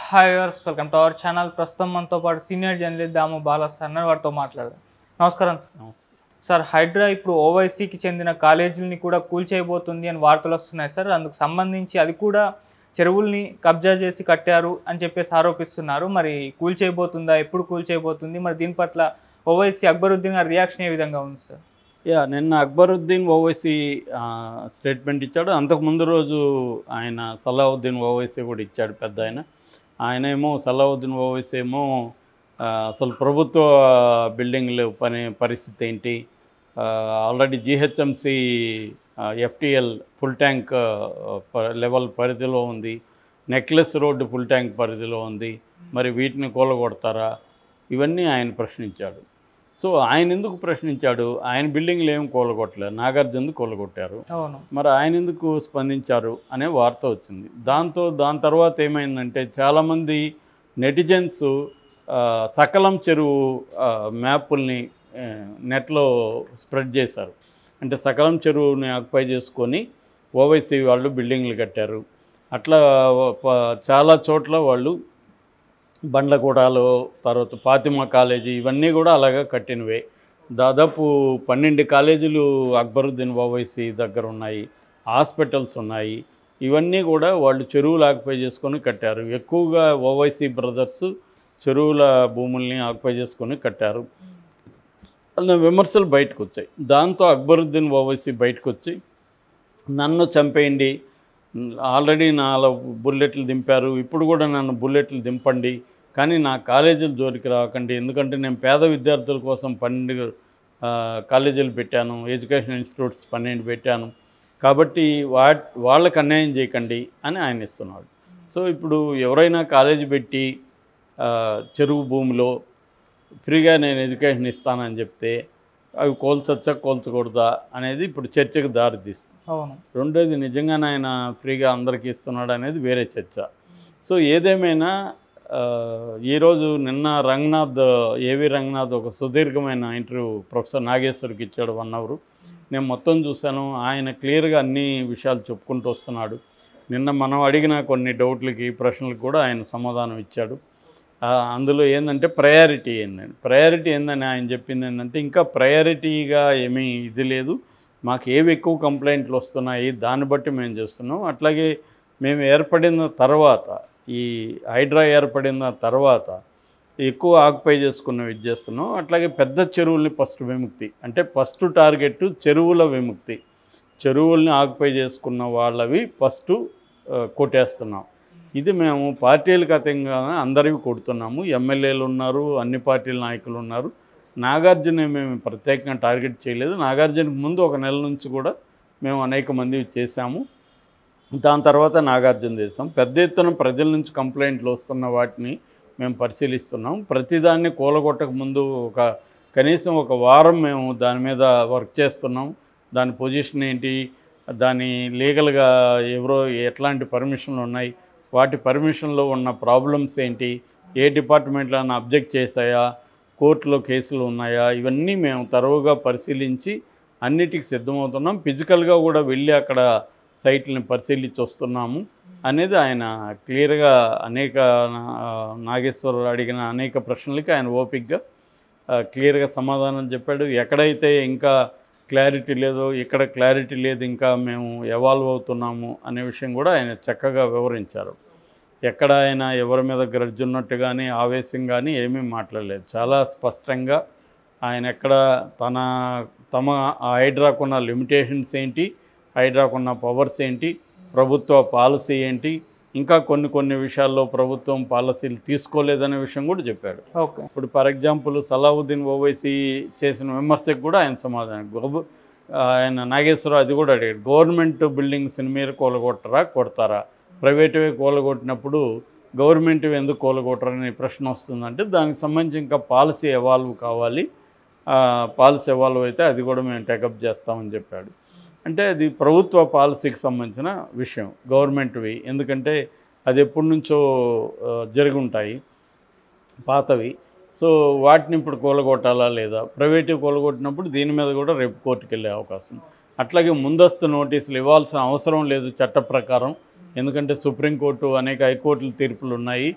Hi viewers, welcome to our channel. ప్రస్తుతం మనతో పాటు సీనియర్ జర్నలిస్ట్ దాము బాలా సార్ అన్నారు, వారితో మాట్లాడదాం. నమస్కారం సార్. సార్, హైడ్రా ఇప్పుడు ఓవైసీకి చెందిన కాలేజీలని కూడా కూల్చేయబోతుంది అని వార్తలు వస్తున్నాయి సార్. అందుకు సంబంధించి అది కూడా చెరువుల్ని కబ్జా చేసి కట్టారు అని చెప్పేసి ఆరోపిస్తున్నారు. మరి కూల్చేయబోతుందా, ఎప్పుడు కూల్చేయబోతుంది, మరి దీని పట్ల ఓవైసీ అక్బరుద్దీన్ గారి రియాక్షన్ ఏ విధంగా ఉంది సార్? నిన్న అక్బరుద్దీన్ ఓవైసీ స్టేట్మెంట్ ఇచ్చాడు. అంతకుముందు రోజు ఆయన సలావుద్దీన్ ఓవైసీ కూడా ఇచ్చాడు. పెద్ద ఆయనేమో సలావుద్దీన్ ఓవైసీ ఏమో అసలు ప్రభుత్వ బిల్డింగ్లు పరిస్థితి ఏంటి, already GHMC FTL full tank level పరిధిలో ఉంది, నెక్లెస్ రోడ్డు ఫుల్ ట్యాంక్ పరిధిలో ఉంది, మరి వీటిని కూలగొడతారా, ఇవన్నీ ఆయన ప్రశ్నించాడు. సో ఆయన ఎందుకు ప్రశ్నించాడు? ఆయన బిల్డింగ్లు ఏమి కూలగొట్టలేదు, నాగార్జున కూలగొట్టారు. మరి ఆయన ఎందుకు స్పందించారు అనే వార్త వచ్చింది. దాని తర్వాత ఏమైందంటే చాలామంది నెటిజన్స్ సకలం చెరువు మ్యాపుల్ని నెట్లో స్ప్రెడ్ చేశారు. అంటే సకలం చెరువుని ఆక్యుపై చేసుకొని ఓవైసీ వాళ్ళు బిల్డింగ్లు కట్టారు. అట్లా చాలా చోట్ల వాళ్ళు బండ్లగూడలో, తర్వాత ఫాతిమా కాలేజీ, ఇవన్నీ కూడా అలాగా కట్టినవే. దాదాపు 12 కాలేజీలు అక్బరుద్దీన్ ఓవైసీ దగ్గర ఉన్నాయి, హాస్పిటల్స్ ఉన్నాయి. ఇవన్నీ కూడా వాళ్ళు చెరువులు ఆక్యుపై చేసుకొని కట్టారు. ఎక్కువగా ఓవైసీ బ్రదర్స్ చెరువుల భూముల్ని ఆక్యుపై చేసుకొని కట్టారు అన్న విమర్శలు బయటకు వచ్చాయి. దాంతో అక్బరుద్దీన్ ఓవైసీ బయటకు వచ్చి నన్ను చంపేయండి, ఆల్రెడీ నా బుల్లెట్లు దింపారు, ఇప్పుడు కూడా నన్ను బుల్లెట్లు దింపండి, కానీ నా కాలేజీలు జోలికి రాకండి, ఎందుకంటే నేను పేద విద్యార్థుల కోసం 12 కాలేజీలు పెట్టాను, ఎడ్యుకేషన్ ఇన్స్టిట్యూట్స్ 12 పెట్టాను, కాబట్టి వాళ్ళకి అన్యాయం చేయకండి అని ఆయన ఇస్తున్నాడు. సో ఇప్పుడు ఎవరైనా కాలేజీ పెట్టి చెరువు భూమిలో ఫ్రీగా నేను ఎడ్యుకేషన్ ఇస్తానని చెప్తే అవి కోల్చొచ్చా కోల్చకూడదా అనేది ఇప్పుడు చర్చకు దారితీస్తుంది. రెండోది, నిజంగానే ఆయన ఫ్రీగా అందరికీ ఇస్తున్నాడు అనేది వేరే చర్చ. సో ఏదేమైనా ఈరోజు నిన్న ఏవి రంగనాథ్ ఒక సుదీర్ఘమైన ఇంటర్వ్యూ ప్రొఫెసర్ నాగేశ్వర్కి ఇచ్చాడు, 1 అవర్. నేను మొత్తం చూశాను. ఆయన క్లియర్గా అన్ని విషయాలు చెప్పుకుంటూ వస్తున్నాడు. నిన్న మనం అడిగిన కొన్ని డౌట్లకి, ప్రశ్నలకు కూడా ఆయన సమాధానం ఇచ్చాడు. అందులో ఏంటంటే ప్రయారిటీ ఏందని ఆయన చెప్పింది ఏంటంటే, ఇంకా ప్రయారిటీగా ఏమీ ఇది లేదు, మాకు ఏవి ఎక్కువ కంప్లైంట్లు వస్తున్నాయి దాన్ని బట్టి మేము చేస్తున్నాం. అట్లాగే మేము ఏర్పడిన తర్వాత, ఈ హైడ్రా ఏర్పడిన తర్వాత ఎక్కువ ఆక్యుపై చేసుకున్నవి ఇది చేస్తున్నాం. అట్లాగే పెద్ద చెరువుల్ని ఫస్ట్ విముక్తి, అంటే ఫస్ట్ టార్గెట్ చెరువుల విముక్తి, చెరువుల్ని ఆక్యుపై చేసుకున్న వాళ్ళవి ఫస్ట్ కొట్టేస్తున్నాం. ఇది మేము పార్టీలకు అతీతంగా అందరివి కొడుతున్నాము. ఎమ్మెల్యేలు ఉన్నారు, అన్ని పార్టీల నాయకులు ఉన్నారు. నాగార్జున మేము ప్రత్యేకంగా టార్గెట్ చేయలేదు. నాగార్జునకు ముందు 1 నెల నుంచి కూడా మేము అనేక మంది చేశాము. దాని తర్వాత నాగార్జున చేసాం. పెద్ద ఎత్తున ప్రజల నుంచి కంప్లైంట్లు వస్తున్న వాటిని మేము పరిశీలిస్తున్నాం. ప్రతిదాన్ని కూలగొట్టక ముందు కనీసం 1 వారం మేము దాని మీద వర్క్ చేస్తున్నాం. దాని పొజిషన్ ఏంటి, దాని లీగల్గా ఎట్లాంటి పర్మిషన్లు ఉన్నాయి, వాటి పర్మిషన్లో ఉన్న ప్రాబ్లమ్స్ ఏంటి, ఏ డిపార్ట్మెంట్లో అబ్జెక్ట్ చేశాయా, కోర్టులో కేసులు ఉన్నాయా, ఇవన్నీ మేము తరువుగా పరిశీలించి అన్నిటికీ సిద్ధమవుతున్నాం. ఫిజికల్గా కూడా వెళ్ళి అక్కడ సైట్లని పరిశీలించి వస్తున్నాము అనేది ఆయన క్లియర్గా నాగేశ్వరరావు అడిగిన అనేక ప్రశ్నలకి ఆయన ఓపికగా క్లియర్గా సమాధానం చెప్పాడు. ఎక్కడైతే ఇంకా క్లారిటీ లేదో, ఇక్కడ క్లారిటీ లేదు, ఇంకా మేము ఎవాల్వ్ అవుతున్నాము అనే విషయం కూడా ఆయన చక్కగా వివరించారు. ఎక్కడ ఆయన ఎవరి మీద గ్రడ్జ్ ఉన్నట్టు కానీ ఆవేశం కానీ ఏమీ మాట్లాడలేదు. చాలా స్పష్టంగా ఆయన ఎక్కడ తమ హైడ్రాకున్న లిమిటేషన్స్ ఏంటి, హైడ్రాకున్న పవర్స్ ఏంటి, ప్రభుత్వ పాలసీ ఏంటి, ఇంకా కొన్ని విషయాల్లో ప్రభుత్వం పాలసీలు తీసుకోలేదనే విషయం కూడా చెప్పాడు. ఇప్పుడు ఫర్ ఎగ్జాంపుల్ సలావుద్దీన్ ఓవైసీ చేసిన విమర్శకు కూడా ఆయన సమాధానం, ఆయన నాగేశ్వరరావు అది కూడా అడిగాడు, గవర్నమెంట్ బిల్డింగ్స్ని మీరు కొడతారా, ప్రైవేటువే కూలగొట్టినప్పుడు గవర్నమెంట్ ఎందుకు కూలగొట్టరని ప్రశ్న వస్తుందంటే, దానికి సంబంధించి ఇంకా పాలసీ ఎవాల్వ్ కావాలి, పాలసీ ఎవాల్వ్ అయితే అది కూడా మేము టేకప్ చేస్తామని చెప్పాడు. అంటే అది ప్రభుత్వ పాలసీకి సంబంధించిన విషయం, గవర్నమెంట్వి, ఎందుకంటే అది ఎప్పటి నుంచో జరిగి ఉంటాయి పాతవి. సో వాటిని ఇప్పుడు కూలగొట్టాలా లేదా, ప్రైవేటు కూలగొట్టినప్పుడు దీని మీద కూడా రేపు కోర్టుకు వెళ్ళే అవకాశం. అట్లాగే ముందస్తు నోటీసులు ఇవ్వాల్సిన అవసరం లేదు చట్ట ప్రకారం, ఎందుకంటే సుప్రీంకోర్టు అనేక హైకోర్టుల తీర్పులు ఉన్నాయి.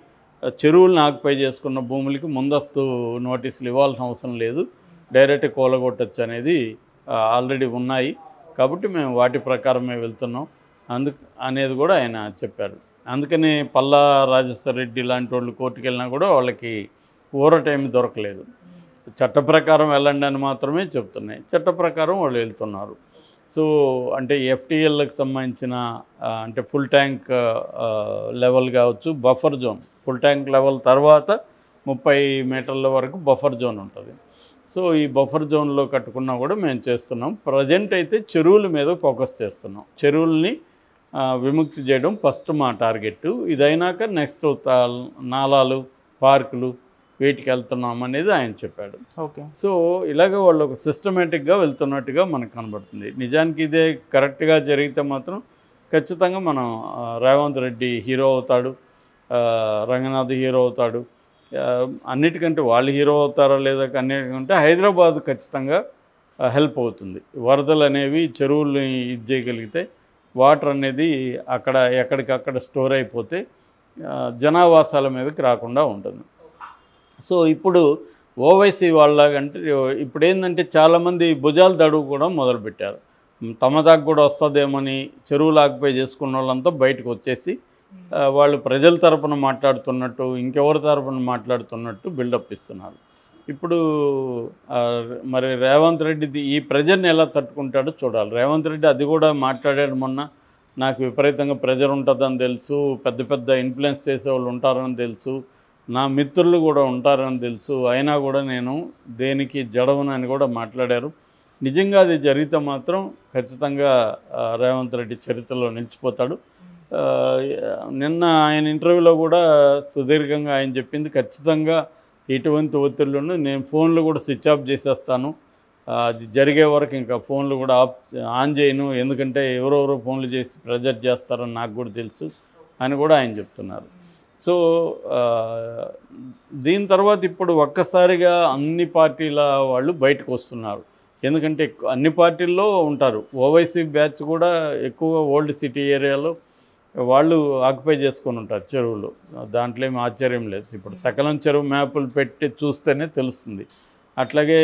చెరువులను ఆక్యుపై చేసుకున్న భూములకి ముందస్తు నోటీసులు ఇవ్వాల్సిన అవసరం లేదు, డైరెక్ట్ కూలగొట్టచ్చు అనేది ఆల్రెడీ ఉన్నాయి. కాబట్టి మేము వాటి ప్రకారమే వెళ్తున్నాం అనేది కూడా ఆయన చెప్పారు. అందుకని పల్లా రాజేశ్వర రెడ్డి లాంటి వాళ్ళు కోర్టుకు వెళ్ళినా కూడా వాళ్ళకి టైం దొరకలేదు. చట్ట ప్రకారం వెళ్ళండి అని మాత్రమే చెప్తున్నాయి. చట్ట ప్రకారం వాళ్ళు వెళ్తున్నారు. సో అంటే ఎఫ్టీఎల్కి సంబంధించిన అంటే ఫుల్ ట్యాంక్ లెవెల్ కావచ్చు, buffer zone, full tank level తర్వాత 30 మీటర్ల వరకు బఫర్ జోన్ ఉంటుంది. సో ఈ బఫర్ జోన్లో కట్టుకున్నా కూడా మేము చేస్తున్నాం. ప్రజెంట్ అయితే చెరువుల మీద ఫోకస్ చేస్తున్నాం. చెరువుల్ని విముక్తి చేయడం ఫస్ట్ మా టార్గెట్. ఇదైనాక నెక్స్ట్ నాలాలు, పార్కులు వీటికి వెళ్తున్నాం అనేది ఆయన చెప్పాడు. ఓకే. సో ఇలాగ వాళ్ళు ఒక సిస్టమేటిక్గా వెళ్తున్నట్టుగా మనకు కనబడుతుంది. నిజానికి ఇదే కరెక్ట్గా జరిగితే మాత్రం ఖచ్చితంగా మనం రేవంత్ రెడ్డి హీరో అవుతాడు, రంగనాథ్ హీరో అవుతాడు. అన్నిటికంటే వాళ్ళు హీరో అవుతారా లేదా అన్నిటికంటే హైదరాబాద్ ఖచ్చితంగా హెల్ప్ అవుతుంది. వరదలు అనేవి చెరువుల్ని ఇది చేయగలిగితే వాటర్ అనేది అక్కడ ఎక్కడికక్కడ స్టోర్ అయిపోతే జనావాసాల మీదకి రాకుండా ఉంటుంది. సో ఇప్పుడు ఓవైసీ వాళ్ళకంటే ఇప్పుడు ఏంటంటే చాలామంది భుజాలు దడువు కూడా మొదలుపెట్టారు. తమ దాకా కూడా వస్తుందేమని చెరువులు ఆక్యుపై చేసుకున్న వాళ్ళంతా బయటకు వచ్చేసి వాళ్ళు ప్రజల తరపున మాట్లాడుతున్నట్టు, ఇంకెవరి తరపున మాట్లాడుతున్నట్టు బిల్డప్ ఇస్తున్నారు. ఇప్పుడు మరి రేవంత్ రెడ్డి ఈ ప్రెజర్ని ఎలా తట్టుకుంటాడో చూడాలి. రేవంత్ రెడ్డి అది కూడా మాట్లాడాడు మొన్న. నాకు విపరీతంగా ప్రెజర్ ఉంటుందని తెలుసు, పెద్ద పెద్ద ఇన్ఫ్లుయెన్స్ చేసేవాళ్ళు ఉంటారని తెలుసు, నా మిత్రులు కూడా ఉంటారని తెలుసు, అయినా కూడా నేను దేనికి జడవనని కూడా మాట్లాడారు. నిజంగా అది జరిగితే మాత్రం ఖచ్చితంగా రేవంత్ రెడ్డి చరిత్రలో నిలిచిపోతాడు. నిన్న ఆయన ఇంటర్వ్యూలో కూడా సుదీర్ఘంగా ఆయన చెప్పింది ఖచ్చితంగా ఎటువంటి ఒత్తిళ్ళను నేను ఫోన్లు కూడా స్విచ్ ఆఫ్ చేసేస్తాను, అది జరిగే వరకు ఇంకా ఫోన్లు కూడా ఆన్ చేయను, ఎందుకంటే ఎవరెవరో ఫోన్లు చేసి ప్రెజర్ చేస్తారని నాకు కూడా తెలుసు అని కూడా ఆయన చెప్తున్నారు. సో దీని తర్వాత ఇప్పుడు ఒక్కసారిగా అన్ని పార్టీల వాళ్ళు బయటకు వస్తున్నారు. ఎందుకంటే అన్ని పార్టీల్లో ఉంటారు. ఓవైసీ బ్యాచ్ కూడా ఎక్కువగా ఓల్డ్ సిటీ ఏరియాలో వాళ్ళు ఆక్యుపై చేసుకొని ఉంటారు చెరువులు. దాంట్లో ఏమి ఆశ్చర్యం లేదు. ఇప్పుడు సకలం చెరువు మ్యాపులు పెట్టి చూస్తేనే తెలుస్తుంది. అట్లాగే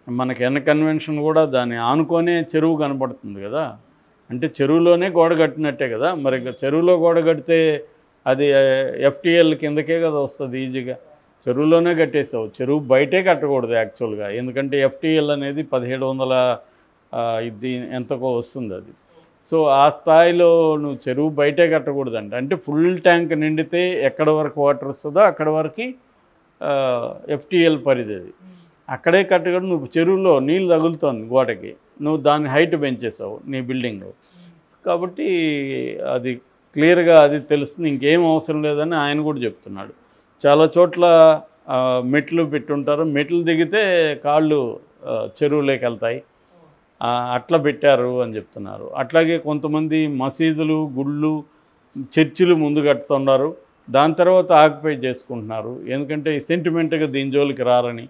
మనకి ఎన్న కన్వెన్షన్ కూడా దాన్ని ఆనుకొనే చెరువు కనబడుతుంది కదా. అంటే చెరువులోనే గోడ కట్టినట్టే కదా. మరి చెరువులో గోడ కడితే అది ఎఫ్టీఎల్ కిందకే కదా వస్తుంది ఈజీగా. చెరువులోనే కట్టేసావు. చెరువు బయటే కట్టకూడదు యాక్చువల్గా. ఎందుకంటే ఎఫ్టీఎల్ అనేది 1700 ఇది ఎంతకో వస్తుంది అది. సో ఆ స్థాయిలో నువ్వు చెరువు బయటే కట్టకూడదంట. అంటే ఫుల్ ట్యాంక్ నిండితే ఎక్కడ వరకు వాటర్ వస్తుందో అక్కడ వరకు ఎఫ్టీఎల్ పరిధి అది. అక్కడే కట్టకూడదు. నువ్వు చెరువులో నీళ్ళు తగులుతోంది గోడకి, నువ్వు దాన్ని హైట్ పెంచేసావు నీ బిల్డింగ్. కాబట్టి అది క్లియర్గా అది తెలుస్తుంది. ఇంకేం అవసరం లేదని ఆయన కూడా చెప్తున్నాడు. చాలా చోట్ల మెట్లు పెట్టుంటారు, మెట్లు దిగితే కాళ్ళు చెరువులోకి వెళ్తాయి, అట్లా పెట్టారు అని చెప్తున్నారు. అట్లాగే కొంతమంది మసీదులు, గుళ్ళు, చర్చిలు ముందు కట్టుతున్నారు, దాని తర్వాత ఆక్యుపై చేసుకుంటున్నారు. ఎందుకంటే సెంటిమెంట్గా దీని జోలికి రారని.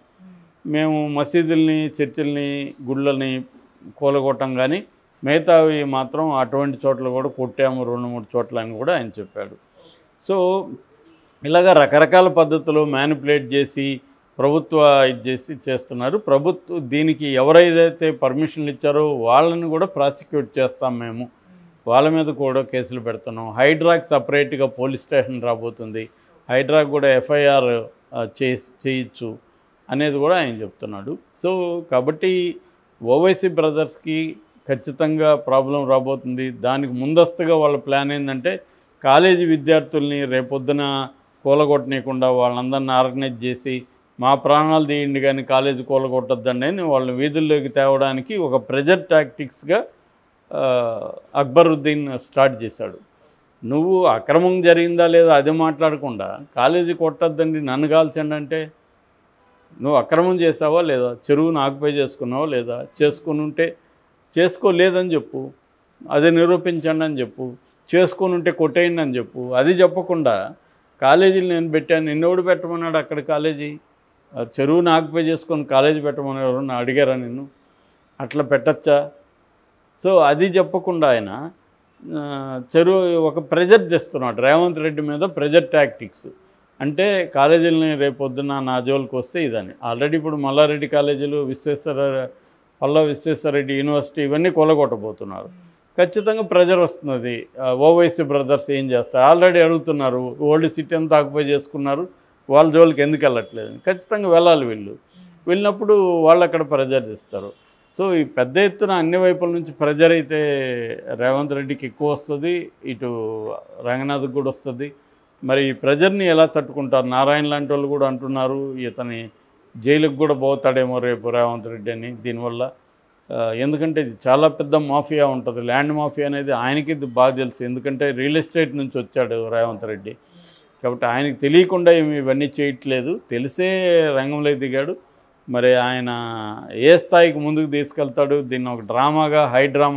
మేము మసీదుల్ని, చర్చిల్ని, గుళ్ళని కూలగొట్టం, కానీ మిగతావి మాత్రం అటువంటి చోట్ల కూడా కొట్టాము 2-3 చోట్ల అని కూడా ఆయన చెప్పాడు. సో ఇలాగ రకరకాల పద్ధతులు మ్యానిపులేట్ చేసి ప్రభుత్వ ఇది చేసి చేస్తున్నారు. దీనికి ఎవరైతే పర్మిషన్లు ఇచ్చారో వాళ్ళని కూడా ప్రాసిక్యూట్ చేస్తాం మేము, వాళ్ళ మీద కూడా కేసులు పెడుతున్నాం. హైడ్రాకి సపరేట్గా పోలీస్ స్టేషన్ రాబోతుంది, హైడ్రాకి కూడా ఎఫ్ఐఆర్ చేయొచ్చు అనేది కూడా ఆయన చెప్తున్నాడు. సో కాబట్టి ఓవైసీ బ్రదర్స్కి ఖచ్చితంగా ప్రాబ్లం రాబోతుంది. దానికి ముందస్తుగా వాళ్ళ ప్లాన్ ఏంటంటే కాలేజీ విద్యార్థుల్ని రేపొద్దున కూలగొట్టనీయకుండా వాళ్ళందరినీ ఆర్గనైజ్ చేసి మా ప్రాణాలు తీయండి కానీ కాలేజీ కూలగొట్టొద్దండి అని వాళ్ళని వీధుల్లోకి తేవడానికి ఒక ప్రెజర్ టాక్టిక్స్గా అక్బరుద్దీన్ స్టార్ట్ చేశాడు. నువ్వు అక్రమం జరిగిందా లేదా అది మాట్లాడకుండా కాలేజీ కొట్టొద్దండి, నన్ను కాల్చండి అంటే నువ్వు అక్రమం చేసావా లేదా, చెరువును ఆక్యుపై చేసుకున్నావా లేదా, చేసుకుని ఉంటే చేసుకోలేదని చెప్పు, అది నిరూపించండి అని చెప్పు, చేసుకొని ఉంటే కొట్టేయండి అని చెప్పు. అది చెప్పకుండా కాలేజీలు నేను పెట్టాను, నిన్నెవడు పెట్టమన్నాడు అక్కడ కాలేజీ? చెరువును ఆక్యుపై చేసుకొని కాలేజీ పెట్టమని ఎవరన్నా అడిగారా నిన్ను? అట్లా పెట్టచ్చా? సో అది చెప్పకుండా ఆయన చెరువు ఒక ప్రెజర్ తెస్తున్నాడు రేవంత్ రెడ్డి మీద, ప్రెజర్ టాక్టిక్స్. అంటే కాలేజీలని రేపొద్దున నా జోలికి వస్తే ఇదని. ఆల్రెడీ ఇప్పుడు మల్లారెడ్డి కాలేజీలు, పల్లవి విశ్వేశ్వరరెడ్డి యూనివర్సిటీ ఇవన్నీ కొలగొట్టబోతున్నారు. ఖచ్చితంగా ప్రెజర్ వస్తున్నది. ఓవైసీ బ్రదర్స్ ఏం చేస్తారు, ఆల్రెడీ అడుగుతున్నారు, ఓల్డ్ సిటీ అంతా ఆక్యుపై చేసుకున్నారు, వాళ్ళ జోలికి ఎందుకు వెళ్ళట్లేదు. ఖచ్చితంగా వెళ్ళాలి వీళ్ళు. వెళ్ళినప్పుడు వాళ్ళు అక్కడ ప్రెజర్ చేస్తారు. సో ఈ పెద్ద ఎత్తున అన్ని వైపుల నుంచి ప్రెజర్ అయితే రేవంత్ రెడ్డికి ఎక్కువ వస్తుంది, ఇటు రంగనాథ్కి కూడా వస్తుంది. మరి ఈ ప్రెజర్ని ఎలా తట్టుకుంటారు? నారాయణ లాంటి వాళ్ళు కూడా అంటున్నారు ఇతని జైలుకు కూడా పోతాడేమో రేపు రేవంత్ రెడ్డి అని దీనివల్ల. ఎందుకంటే ఇది చాలా పెద్ద మాఫియా ఉంటుంది. ల్యాండ్ మాఫియా అనేది ఆయనకి బాగా తెలుసు, ఎందుకంటే రియల్ ఎస్టేట్ నుంచి వచ్చాడు రేవంత్ రెడ్డి. కాబట్టి ఆయనకు తెలియకుండా ఇవన్నీ చేయట్లేదు, తెలిసే రంగంలోకి దిగాడు. మరి ఆయన ఏ స్థాయికి ముందుకు తీసుకెళ్తాడు, దీన్ని ఒక డ్రామాగా, హై డ్రామా